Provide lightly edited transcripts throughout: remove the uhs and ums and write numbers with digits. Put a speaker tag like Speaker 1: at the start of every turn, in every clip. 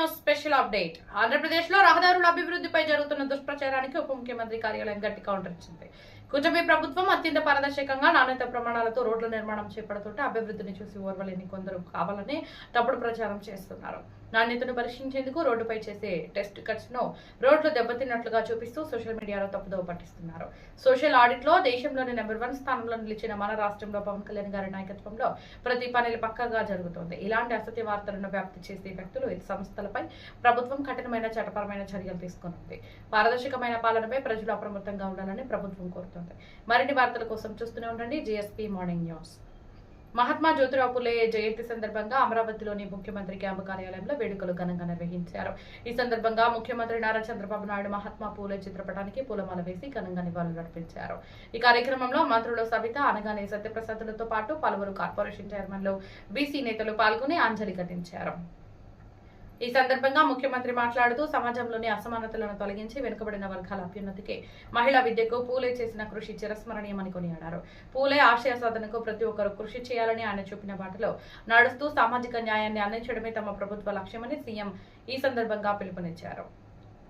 Speaker 1: News special update. ఆంధ్రప్రదేశ్లో రహదారుల అభివృద్ధిపై జరుగుతున్న దుష్ప్రచారానికి ఉప ముఖ్యమంత్రి కార్యాలయం గట్టి కౌంటర్ ఇచ్చింది. కూటమి ప్రభుత్వం అత్యంత పారదర్శకంగా నాణ్యత ప్రమాణాలతో రోడ్ల నిర్మాణం చేపడుతుంటే అభివృద్ధిని చూసి ఓర్వలేని కొందరు కావాలని తప్పుడు ప్రచారం చేస్తున్నారు. నాణ్యతను పరీక్షించేందుకు రోడ్డుపై చేసే టెస్ట్ కట్స్ ను రోడ్లు దెబ్బతిన్నట్లుగా చూపిస్తూ సోషల్ మీడియాలో తప్పుదోవ పట్టిస్తున్నారు. సోషల్ ఆడిట్ లో దేశంలోని నెంబర్ 1 స్థానంలో నిలిచిన మన రాష్ట్రంలో పవన్ కళ్యాణ్ గారి నాయకత్వంలో ప్రతి పనులు పక్కగా జరుగుతోంది. ఇలాంటి అసత్య వార్తలను వ్యాప్తి చేసే వ్యక్తులు ఈ సంస్థలపై ప్రభుత్వం కఠినమైన చట్టపరమైన చర్యలు తీసుకున్నది. పారదర్శకమైన పాలనపై ప్రజలు అప్రమత్తంగా ఉండాలని ప్రభుత్వం కోరుతోంది. మరిన్ని వార్తల కోసం చూస్తూనే ఉండండి GSP morning news. Mahatma Jyotirao Phule జయంతి సందర్భంగా అమరావతిలోని ముఖ్యమంత్రి క్యాంపు కార్యాలయంలో వేడుకలు ఘనంగా నిర్వహించారు. ఈ సందర్భంగా ముఖ్యమంత్రి నారా చంద్రబాబు నాయుడు మహాత్మా పూలే చిత్రపటానికి పూలమాల వేసి ఘనంగా నివాళులర్పించారు. ఈ కార్యక్రమంలో మంత్రులు సవిత, అనగానే సత్యప్రసాద్లతో పాటు పలువురు కార్పొరేషన్ చైర్మన్లు, బీసీ నేతలు పాల్గొని అంజలి ఘటించారు. ఈ సందర్భంగా ముఖ్యమంత్రి మాట్లాడుతూ సమాజంలోని అసమానతలను తొలగించి వెనుకబడిన వర్గాల అభ్యున్నతికి, మహిళా విద్యకు పూలే చేసిన కృషి చిరస్మరణీయమని కొనియాడారు. పూలే ఆశయ సాధనకు ప్రతి ఒక్కరూ కృషి చేయాలని ఆయన చూపిన బాటలో నడుస్తూ సామాజిక న్యాయాన్ని అందించడమే తమ ప్రభుత్వ లక్ష్యమని సీఎం ఈ సందర్భంగా పిలుపునిచ్చారు.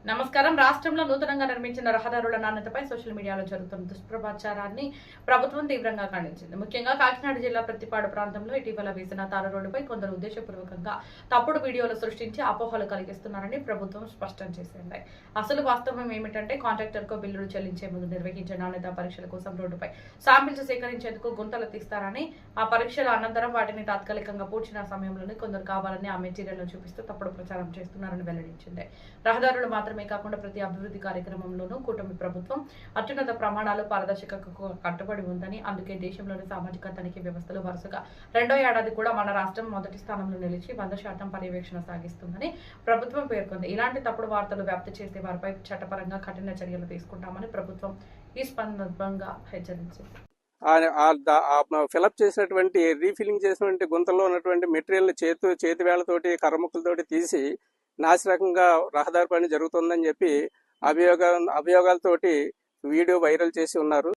Speaker 1: నమస్కారం. రాష్ట్రంలో నూతనంగా నిర్మించిన రహదారుల నాణ్యతపై సోషల్ మీడియాలో జరుగుతున్న దుష్ప్రచారాన్ని ప్రభుత్వం తీవ్రంగా ఖండించింది. ముఖ్యంగా కాకినాడ జిల్లా ప్రతిపాడు ప్రాంతంలో ఇటీవల వేసిన తారు రోడ్డుపై కొందరు ఉద్దేశపూర్వకంగా తప్పుడు వీడియోలు సృష్టించి అపోహలు కలిగిస్తున్నారని ప్రభుత్వం స్పష్టం చేసింది. అసలు వాస్తవం ఏమిటంటే కాంట్రాక్టర్కు బిల్లులు చెల్లించే ముందు నిర్వహించే నాణ్యత పరీక్షల కోసం రోడ్డుపై శాంపిల్స్ సేకరించేందుకు గుంతలు తీస్తారని, ఆ పరీక్షల అనంతరం వాటిని తాత్కాలికంగా పూడ్చిన సమయంలోనే కొందరు కావాలని ఆ మెటీరియల్ను చూపిస్తూ తప్పుడు ప్రచారం చేస్తున్నారని వెల్లడించింది. రహదారులు మాత్రమే కాకుండా ప్రతి అభివృద్ధి కార్యక్రమంలోనూ కూటమి ప్రభుత్వం అత్యున్నత ప్రమాణాలు, పారదర్శకతకు కట్టుబడి ఉందని, అందుకే దేశంలోని సామాజిక తనిఖీ వ్యవస్థలు వరుసగా 2వ ఏడాది కూడా మన రాష్ట్రం మొదటి స్థానంలో నిలిచి 100% పర్యవేక్షణ సాగిస్తుందని ప్రభుత్వం పేర్కొంది. ఇలాంటి తప్పుడు వార్తలు వ్యాప్తి చేసే వారిపై చట్టపరంగా కఠిన చర్యలు తీసుకుంటామని ప్రభుత్వం ఈ సందర్భంగా హెచ్చరించింది.
Speaker 2: ఫిలప్ చేసినటువంటి రీఫిల్లింగ్ చేసినటువంటి గుంతల్లో ఉన్నటువంటి మెటీరియల్ చేతి వేళ్లతోటి కర్రముక్కలతోటి తీసి నాసిరకంగా రహదారి పని జరుగుతుందని చెప్పి అభియోగాలతోటి వీడియో వైరల్ చేసి ఉన్నారు.